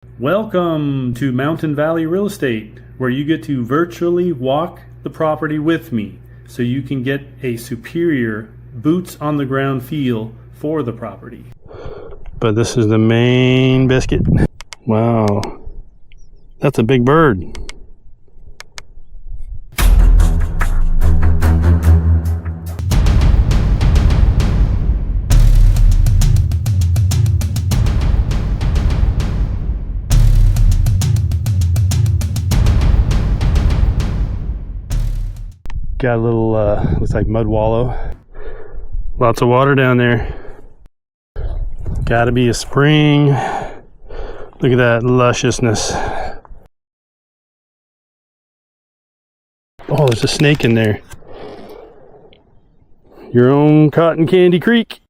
Welcome to Mountain Valley Real Estate, where you get to virtually walk the property with me so you can get a superior boots on the ground feel for the property. But this is the main biscuit. Wow, that's a big bird. Got a little, looks like mud wallow. Lots of water down there. Gotta be a spring. Look at that lusciousness. Oh, there's a snake in there. Your own Cotton Candy Creek.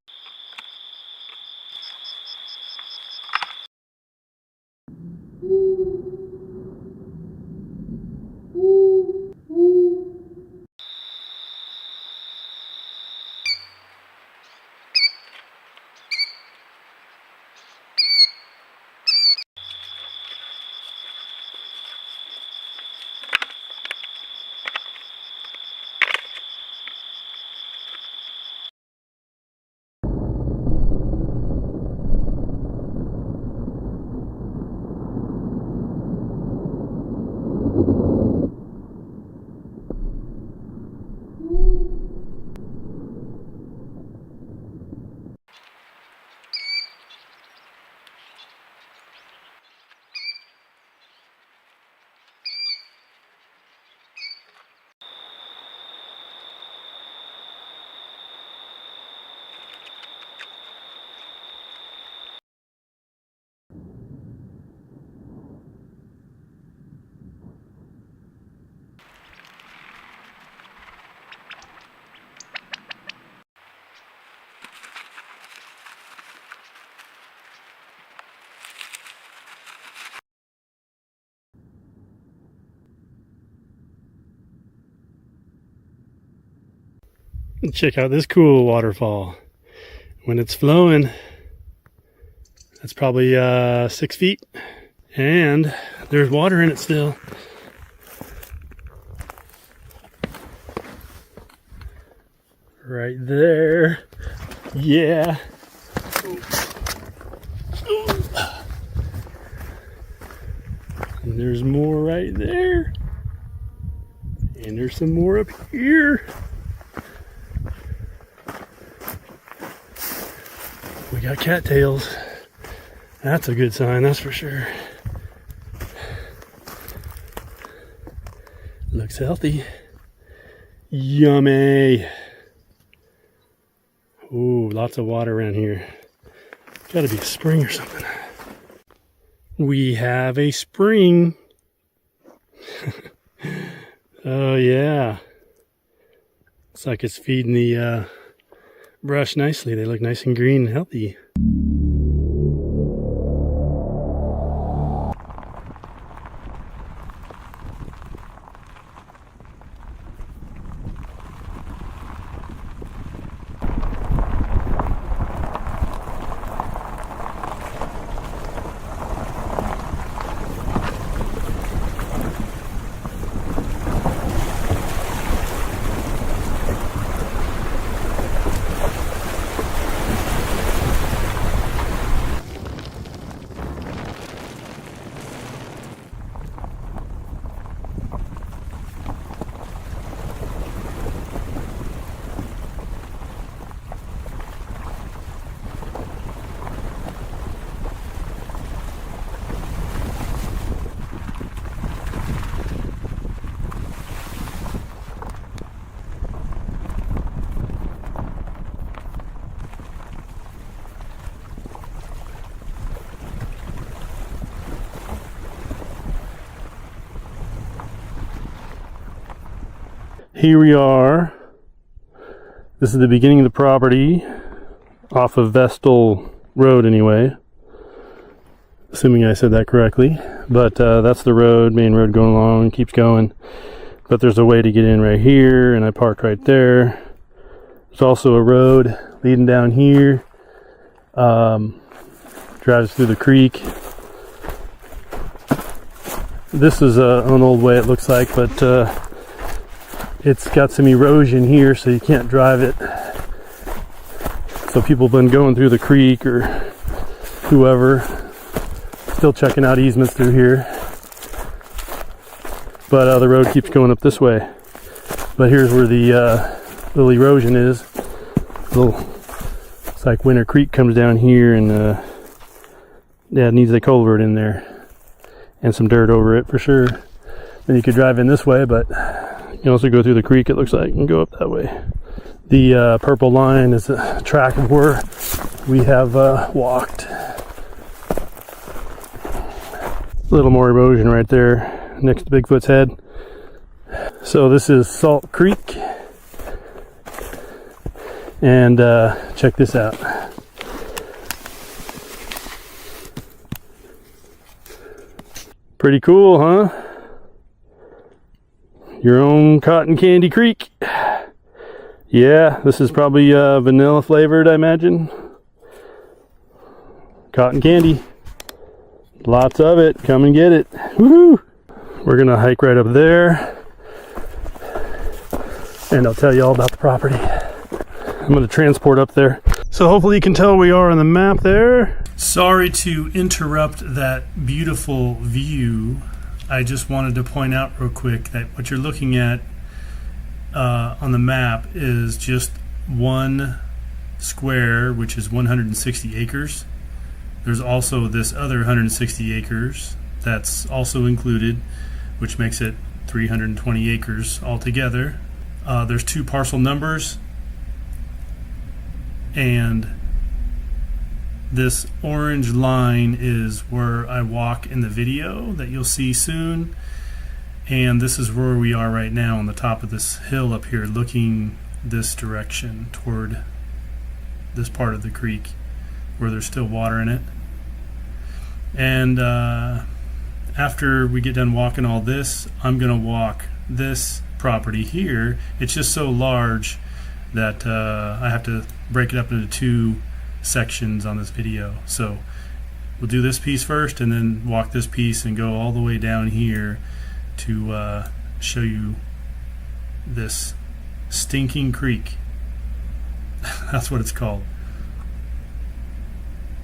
Check out this cool waterfall. When it's flowing, that's probably 6 feet, and there's water in it still. Right there. Yeah. And there's more right there. And there's some more up here. We got cattails. That's a good sign, that's for sure. Looks healthy. Yummy. Ooh, lots of water around here. Gotta be a spring or something. We have a spring. Oh yeah. Looks like it's feeding the brush nicely. They look nice and green and healthy. Here we are. This is the beginning of the property off of Vestal Road anyway. Assuming I said that correctly. But that's the road, main road going along, keeps going. But there's a way to get in right here, and I parked right there. There's also a road leading down here. Drives through the creek. This is an old way, it looks like, but it's got some erosion here, so you can't drive it. So people have been going through the creek, or whoever, still checking out easements through here. But the road keeps going up this way. But here's where the little erosion is. It's like Winter Creek comes down here, and yeah, it needs a culvert in there and some dirt over it for sure. Then you could drive in this way, but you can also go through the creek, it looks like, and go up that way. The purple line is a track of where we have walked. A little more erosion right there next to Bigfoot's head. So this is Salt Creek, and check this out. Pretty cool, huh? Your own cotton candy creek. Yeah, this is probably vanilla flavored, I imagine. Cotton candy. Lots of it. Come and get it. Woohoo! We're gonna hike right up there, and I'll tell you all about the property. I'm gonna transport up there. So hopefully you can tell we are on the map there. Sorry to interrupt that beautiful view. I just wanted to point out real quick that what you're looking at on the map is just one square, which is 160 acres. There's also this other 160 acres that's also included, which makes it 320 acres altogether. There's two parcel numbers, and this orange line is where I walk in the video that you'll see soon. And this is where we are right now on the top of this hill up here, looking this direction toward this part of the creek where there's still water in it. And after we get done walking all this, I'm gonna walk this property here. It's just so large that I have to break it up into two sections on this video. So we'll do this piece first and then walk this piece and go all the way down here to show you this stinking creek. That's what it's called.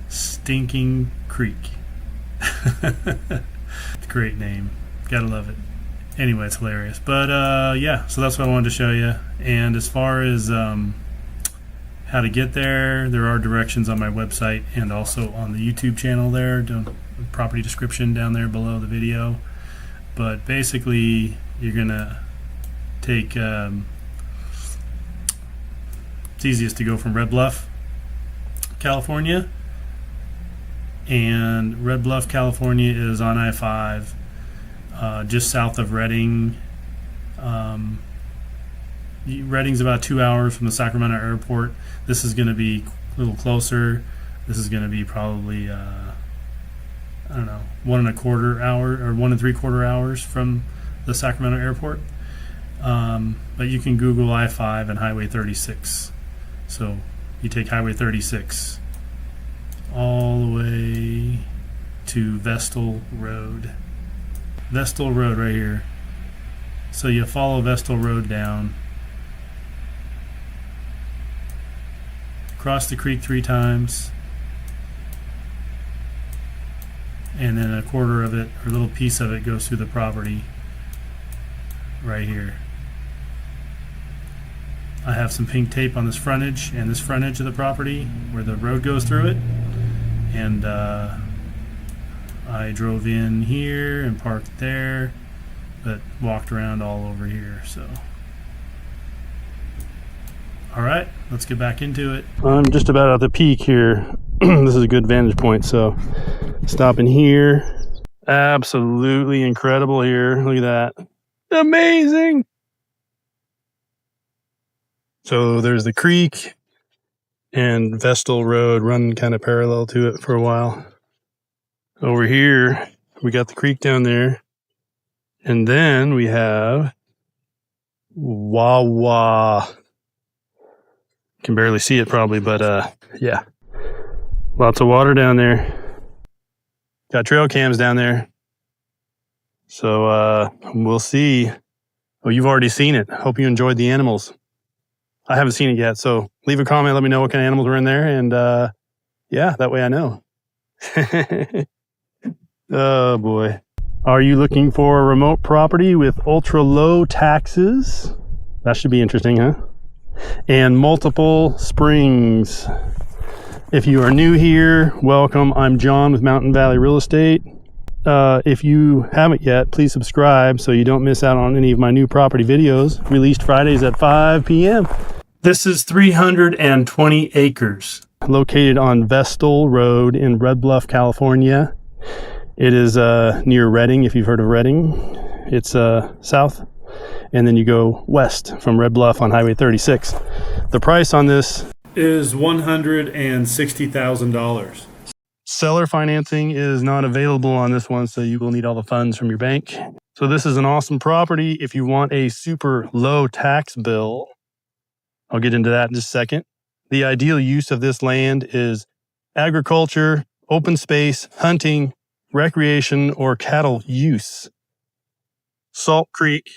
Stinking Creek. Great name. Gotta love it. Anyway, it's hilarious. But yeah, so that's what I wanted to show you. And as far as how to get there, there are directions on my website and also on the YouTube channel there, property description down there below the video. But basically, you're gonna take it's easiest to go from Red Bluff, California, and Red Bluff, California is on I-5, just south of Redding. Redding's about 2 hours from the Sacramento airport. This is going to be a little closer. This is going to be probably I don't know, 1.25 hours or 1 3/4 hours from the Sacramento airport. But you can Google I-5 and Highway 36. So you take Highway 36 all the way to Vestal Road. Vestal Road right here. So you follow Vestal Road down, cross the creek 3 times, and then 1/4 of it, or a little piece of it, goes through the property right here. I have some pink tape on this frontage and this frontage of the property where the road goes through it, and I drove in here and parked there, but walked around all over here. So alright, let's get back into it. I'm just about at the peak here. This is a good vantage point, so stopping here. Absolutely incredible here. Look at that. Amazing! So there's the creek and Vestal Road running kind of parallel to it for a while. Over here, we got the creek down there. And then we have Wawa. Can barely see it probably, but yeah. Lots of water down there. Got trail cams down there. So we'll see. Oh, you've already seen it. Hope you enjoyed the animals. I haven't seen it yet, so leave a comment. Let me know what kind of animals were in there, and yeah, that way I know. Oh boy. Are you looking for a remote property with ultra low taxes? That should be interesting, huh? And multiple springs. If you are new here, welcome. I'm John with Mountain Valley Real Estate. If you haven't yet, please subscribe so you don't miss out on any of my new property videos released Fridays at 5 p.m. This is 320 acres. Located on Vestal Road in Red Bluff, California. It is near Redding, if you've heard of Redding. It's south, and then you go west from Red Bluff on Highway 36. The price on this is $160,000. Seller financing is not available on this one, so you will need all the funds from your bank. So this is an awesome property if you want a super low tax bill. I'll get into that in just a second. The ideal use of this land is agriculture, open space, hunting, recreation, or cattle use. Salt Creek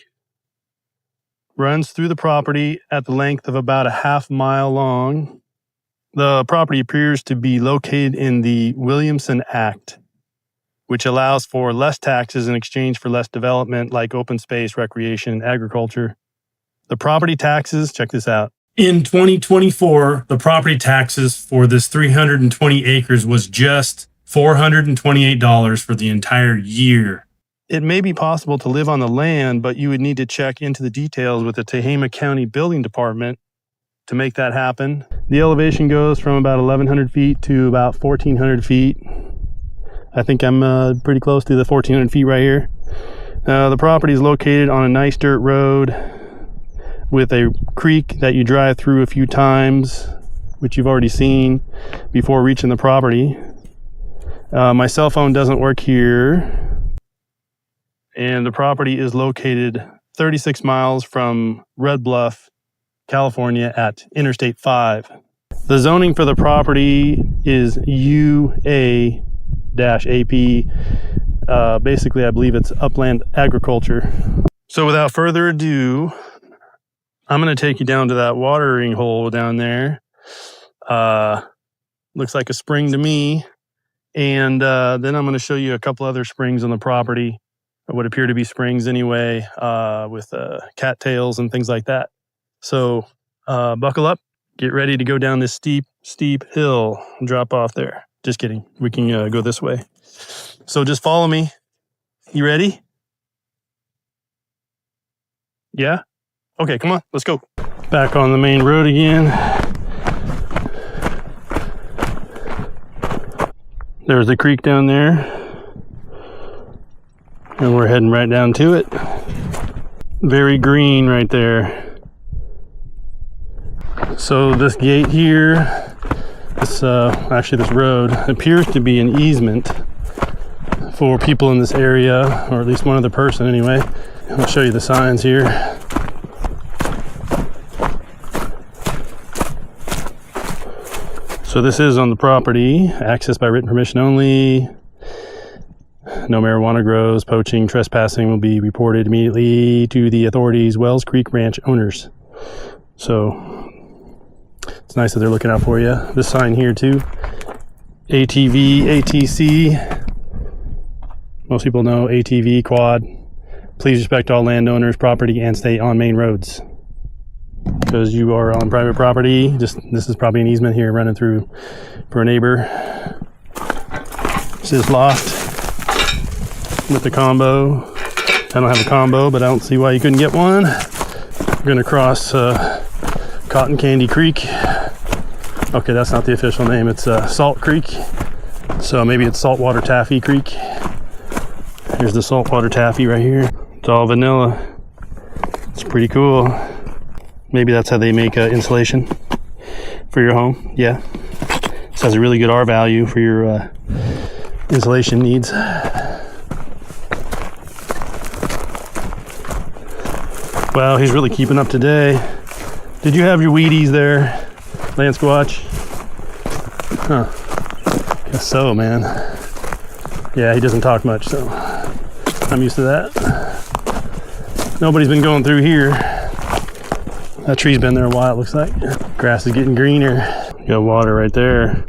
runs through the property at the length of about a half-mile long. The property appears to be located in the Williamson Act, which allows for less taxes in exchange for less development like open space, recreation, and agriculture. The property taxes, check this out. In 2024, the property taxes for this 320 acres was just $428 for the entire year. It may be possible to live on the land, but you would need to check into the details with the Tehama County Building Department to make that happen. The elevation goes from about 1,100 feet to about 1,400 feet. I think I'm pretty close to the 1,400 feet right here. The property is located on a nice dirt road with a creek that you drive through a few times, which you've already seen before reaching the property. My cell phone doesn't work here. And the property is located 36 miles from Red Bluff, California at Interstate 5. The zoning for the property is UA-AP. Basically, I believe it's upland agriculture. So without further ado, I'm going to take you down to that watering hole down there. Looks like a spring to me. And then I'm going to show you a couple other springs on the property, or what appear to be springs anyway, with cattails and things like that. So buckle up, get ready to go down this steep hill and drop off there. Just kidding. We can go this way. So just follow me. You ready? Yeah? Okay, come on, let's go. Back on the main road again. There's the creek down there. And we're heading right down to it. Very green right there. So this gate here, this road appears to be an easement for people in this area, or at least one other person anyway. I'll show you the signs here. So this is on the property, access by written permission only. No marijuana grows, poaching, trespassing will be reported immediately to the authorities, Wells Creek Ranch owners. So it's nice that they're looking out for you. This sign here too, ATV, ATC. Most people know ATV, quad. Please respect all landowners' property and stay on main roads. Because you are on private property. This is probably an easement here running through for a neighbor. This is locked with the combo. I don't have a combo, but I don't see why you couldn't get one. We're gonna cross Cotton Candy Creek. Okay, that's not the official name. It's Salt Creek. So maybe it's Saltwater Taffy Creek. Here's the Saltwater Taffy right here. It's all vanilla. It's pretty cool. Maybe that's how they make insulation for your home. Yeah. This has a really good R value for your insulation needs. Wow, he's really keeping up today. Did you have your Wheaties there, Land Squatch? Huh. Guess so, man. Yeah, he doesn't talk much, so I'm used to that. Nobody's been going through here. That tree's been there a while, it looks like. Grass is getting greener. You got water right there.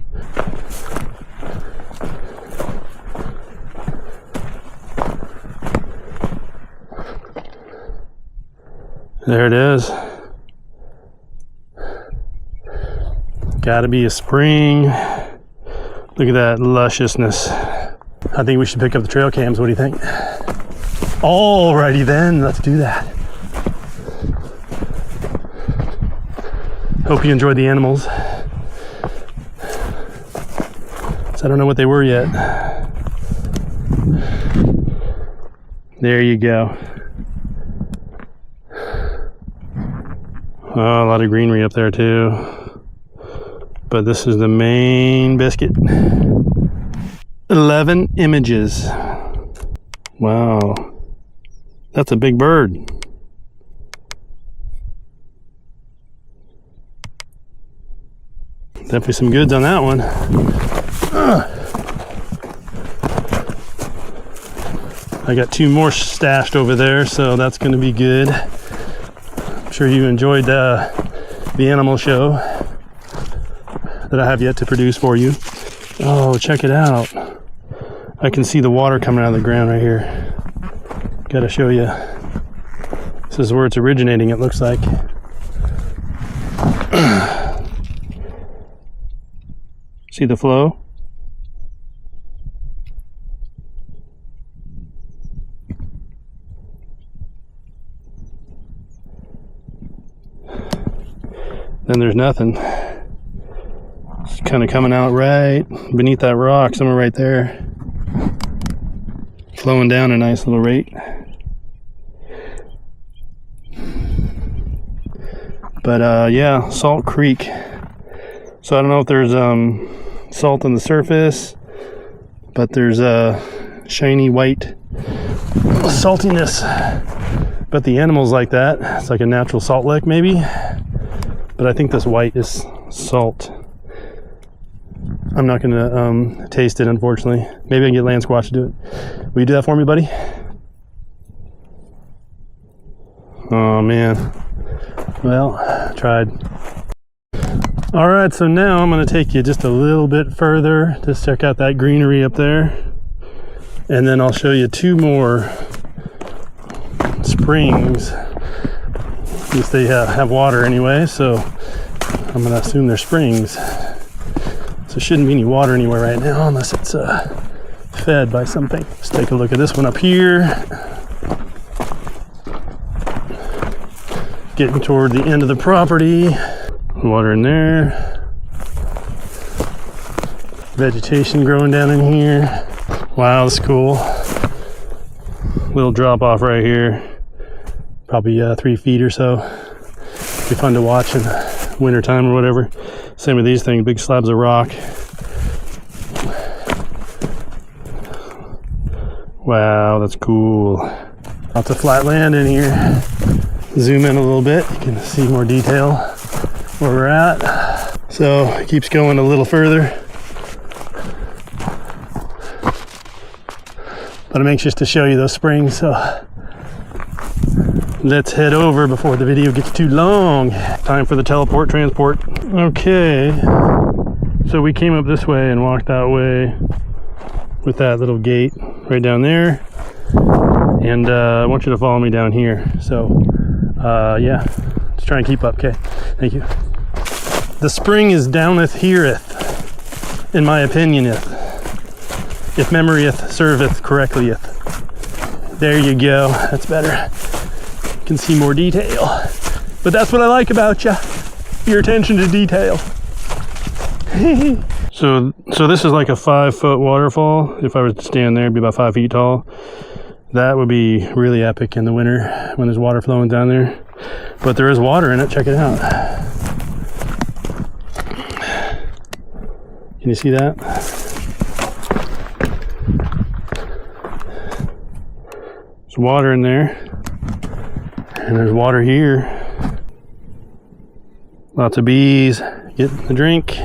There it is. Gotta be a spring. Look at that lusciousness. I think we should pick up the trail cams. What do you think? Alrighty then, let's do that. Hope you enjoyed the animals. So I don't know what they were yet. There you go. Oh, a lot of greenery up there too. But this is the main biscuit. 11 images. Wow. That's a big bird. Definitely some goods on that one. I got 2 more stashed over there, so that's going to be good. I'm sure you enjoyed the animal show that I have yet to produce for you. Oh, check it out. I can see the water coming out of the ground right here. Gotta show you. This is where it's originating, it looks like. See the flow? Then there's nothing. It's kind of coming out right beneath that rock, somewhere right there. Flowing down a nice little rate. But yeah, Salt Creek. So I don't know if there's salt on the surface, but there's a shiny white saltiness. But the animals like that. It's like a natural salt lick maybe. But I think this white is salt. I'm not gonna taste it, unfortunately. Maybe I can get Land Squatch to do it. Will you do that for me, buddy? Oh man. Well, I tried. All right, so now I'm gonna take you just a little bit further. Just check out that greenery up there. And then I'll show you 2 more springs. At least they have water anyway, so I'm gonna assume they're springs. So there shouldn't be any water anywhere right now unless it's fed by something. Let's take a look at this one up here. Getting toward the end of the property. Water in there. Vegetation growing down in here. Wow, that's cool. Little drop off right here. Probably 3 feet or so. Be fun to watch in winter time or whatever. Same with these things, big slabs of rock. Wow, that's cool. Lots of flat land in here. Zoom in a little bit, you can see more detail where we're at. So it keeps going a little further. But I'm anxious to show you those springs, so let's head over before the video gets too long. Time for the teleport transport. Okay, so we came up this way and walked that way with that little gate right down there. And I want you to follow me down here. So yeah, let's try and keep up, okay? Thank you. The spring is downeth heareth, in my opinion, if memoryeth serveth correctlyeth. There you go, that's better. You can see more detail. But that's what I like about you, your attention to detail. So this is like a 5-foot waterfall. If I was to stand there, it'd be about 5 feet tall. That would be really epic in the winter when there's water flowing down there. But there is water in it, check it out. Can you see that? There's water in there. And there's water here. Lots of bees getting a drink.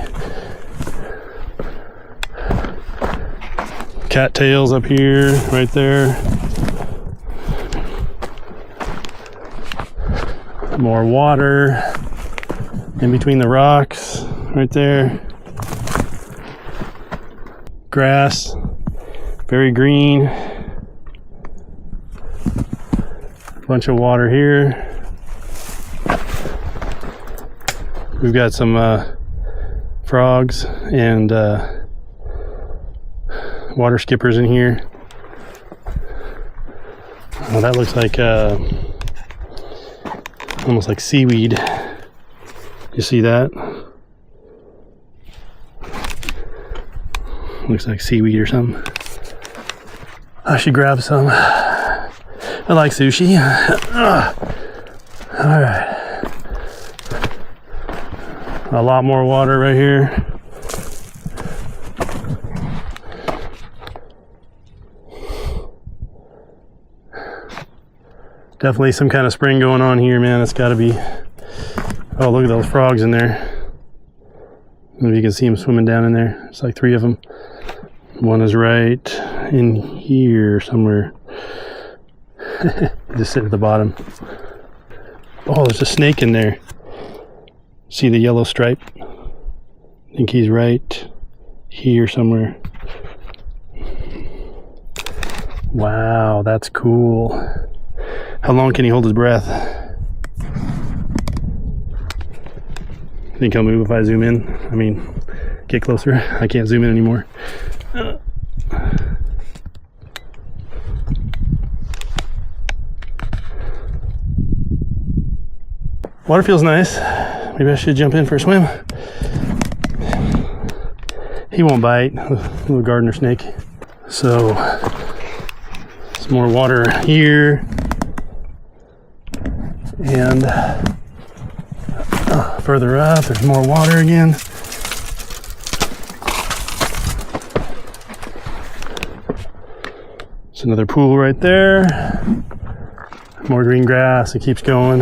Cattails up here, right there. More water in between the rocks right there. Grass, very green. Bunch of water here. We've got some frogs and water skippers in here. Oh, that looks like almost like seaweed. You see that? Looks like seaweed or something. I should grab some. I like sushi. All right. A lot more water right here. Definitely some kind of spring going on here, man. It's got to be. Oh, look at those frogs in there. Maybe you can see them swimming down in there. It's like 3 of them. One is right in here somewhere. Just sitting at the bottom. Oh, there's a snake in there. See the yellow stripe? I think he's right here somewhere. Wow, that's cool. How long can he hold his breath? Think he'll move if I zoom in? I mean, get closer. I can't zoom in anymore. Water feels nice. Maybe I should jump in for a swim. He won't bite. Little gardener snake. So, some more water here. And further up, there's more water again. It's another pool right there. More green grass. It keeps going.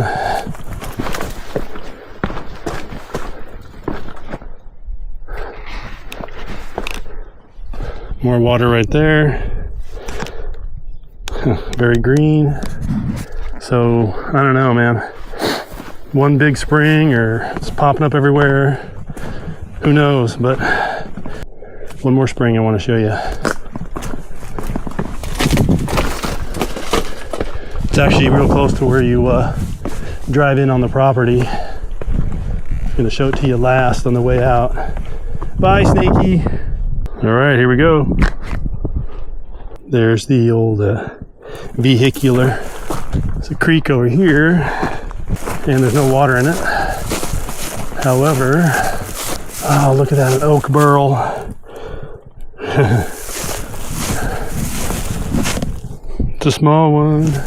More water right there. Very green. So, I don't know, man. One big spring or it's popping up everywhere. Who knows? But one more spring I want to show you. It's actually real close to where you drive in on the property. I'm going to show it to you last on the way out. Bye, Snakey. All right, here we go. There's the old vehicular. There's a creek over here, and there's no water in it. However, oh, look at that, an oak burl. It's a small one. If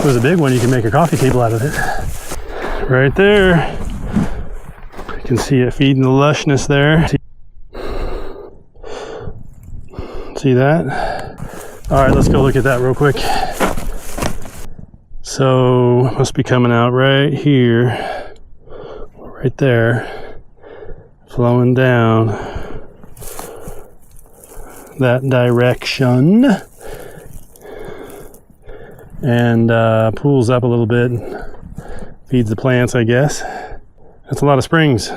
it was a big one, you can make a coffee table out of it. Right there. You can see it feeding the lushness there. See that? All right, let's go look at that real quick. So, must be coming out right here, right there, flowing down that direction, and pools up a little bit, feeds the plants, I guess. That's a lot of springs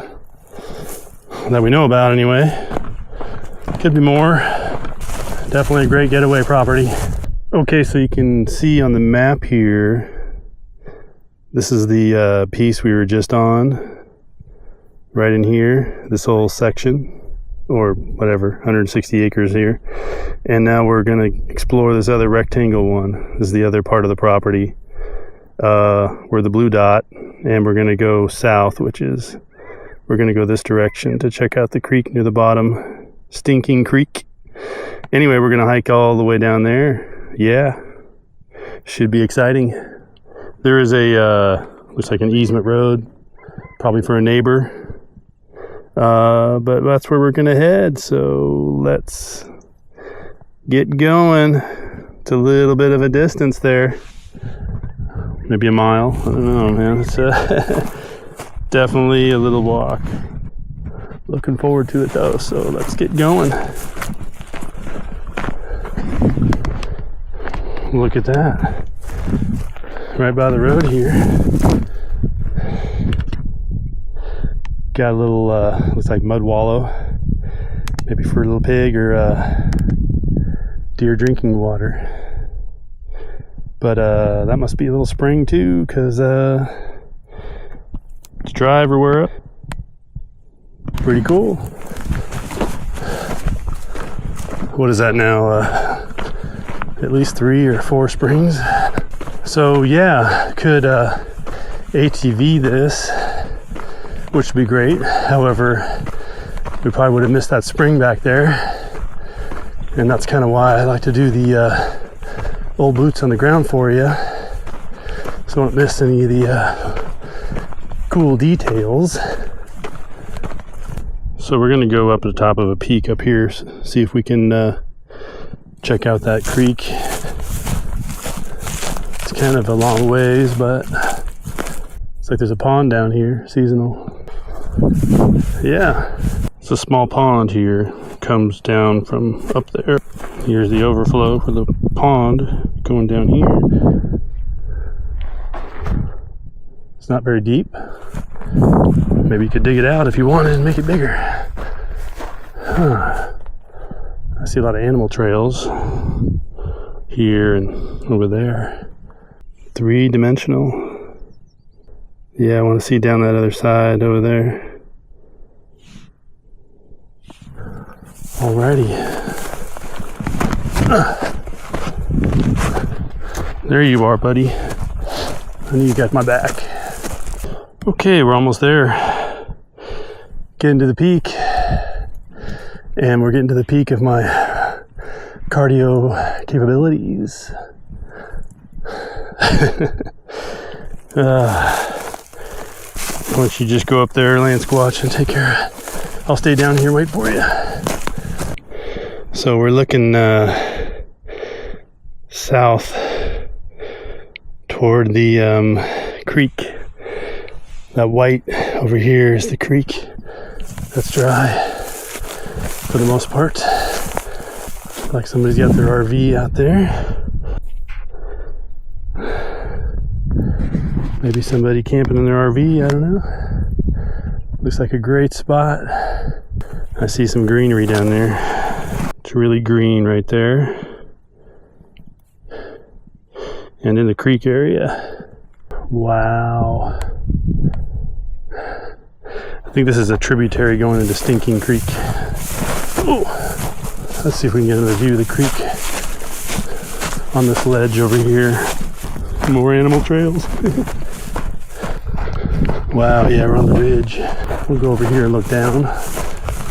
that we know about anyway. Could be more. Definitely a great getaway property. Okay, so you can see on the map here, this is the piece we were just on, right in here, this whole section, or whatever, 160 acres here. And now we're going to explore this other rectangle one. This is the other part of the property, where the blue dot, and we're going to go south, which is, we're going to go this direction to check out the creek near the bottom, Stinking Creek. Anyway, we're going to hike all the way down there. Yeah, should be exciting. There is a, looks like an easement road, probably for a neighbor. But that's where we're going to head. So let's get going. It's a little bit of a distance there. Maybe a mile. I don't know, man. It's definitely a little walk. Looking forward to it though. So let's get going. Look at that. right by the road here. Got a little, looks like mud wallow, maybe for a little pig or deer drinking water. But that must be a little spring too, because it's dry everywhere. Pretty cool. What is that now? At least 3 or 4 springs. So yeah, could ATV this, which would be great. However, we probably would have missed that spring back there, and that's kind of why I like to do the old boots on the ground for you, so I don't miss any of the cool details. So we're gonna go up to the top of a peak up here, see if we can check out that creek. It's kind of a long ways, but it's like there's a pond down here, seasonal. Yeah, it's a small pond here, comes down from up there. Here's the overflow for the pond going down here. It's not very deep. Maybe you could dig it out if you wanted and make it bigger. Huh. I see a lot of animal trails here and over there. 3-dimensional. Yeah, I want to see down that other side over there. Alrighty. There you are, buddy. I knew you got my back. Okay, we're almost there. Getting to the peak. And we're getting to the peak of my cardio capabilities. Why don't you just go up there, land squatch, and take care of it. I'll stay down here and wait for you. So we're looking south toward the creek. That white over here is the creek. That's dry for the most part. Like somebody's got their RV out there. Maybe somebody camping in their RV, I don't know. Looks like a great spot. I see some greenery down there. It's really green right there. And in the creek area. Wow. I think this is a tributary going into Stinking Creek. Oh, let's see if we can get another view of the creek on this ledge over here. More animal trails. Wow, yeah, we're on the ridge. We'll go over here and look down.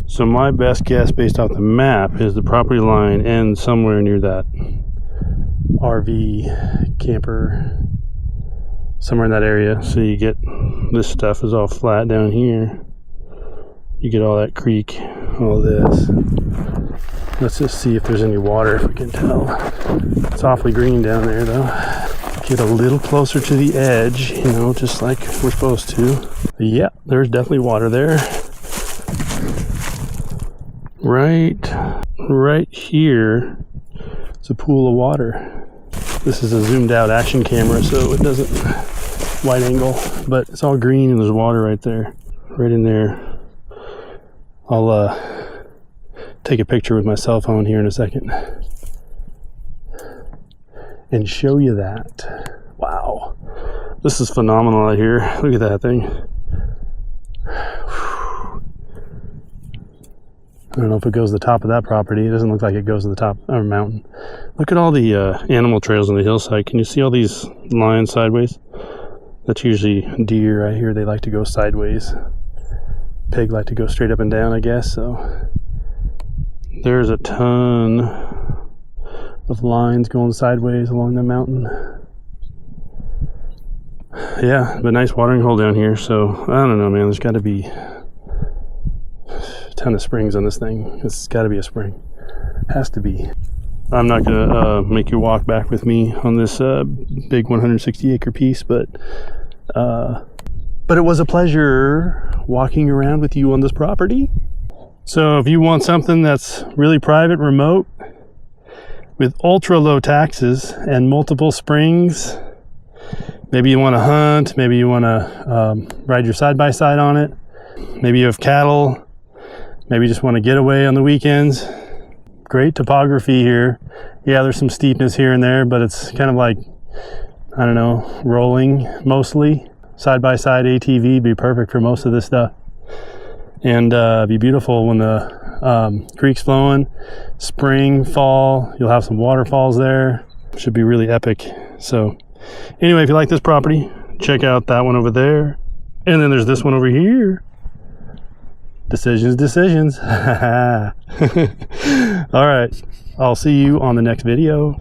So my best guess based off the map is the property line ends somewhere near that RV camper, somewhere in that area. So you get, this stuff is all flat down here. You get all that creek, all this. Let's just see if there's any water, if we can tell. It's awfully green down there though. Get a little closer to the edge, you know, just like we're supposed to. Yeah, there's definitely water there. Right here, it's a pool of water. This is a zoomed out action camera, so it doesn't wide angle, but it's all green and there's water right there, right in there. I'll take a picture with my cell phone here in a second and show you that. Wow, this is phenomenal out here. Look at that thing. I don't know if it goes to the top of that property. It doesn't look like it goes to the top of a mountain. Look at all the animal trails on the hillside. Can you see all these lines sideways? That's usually deer right here. They like to go sideways. Pig like to go straight up and down, I guess. So there's a ton of lines going sideways along the mountain. Yeah, but nice watering hole down here. So I don't know, man. There's got to be a ton of springs on this thing. It's got to be a spring. Has to be. I'm not gonna make you walk back with me on this big 160-acre piece, but it was a pleasure walking around with you on this property. So if you want something that's really private, remote, with ultra low taxes and multiple springs Maybe you want to hunt, maybe you want to ride your side-by-side on it. Maybe you have cattle, maybe you just want to get away on the weekends. Great topography here. Yeah, there's some steepness here and there, but it's kind of like, I don't know, rolling mostly. Side-by-side ATV be perfect for most of this stuff. And be beautiful when the creek's flowing. Spring, fall, you'll have some waterfalls there. Should be really epic. So anyway, if you like this property, check out that one over there. And then there's this one over here. Decisions. All right. I'll see you on the next video.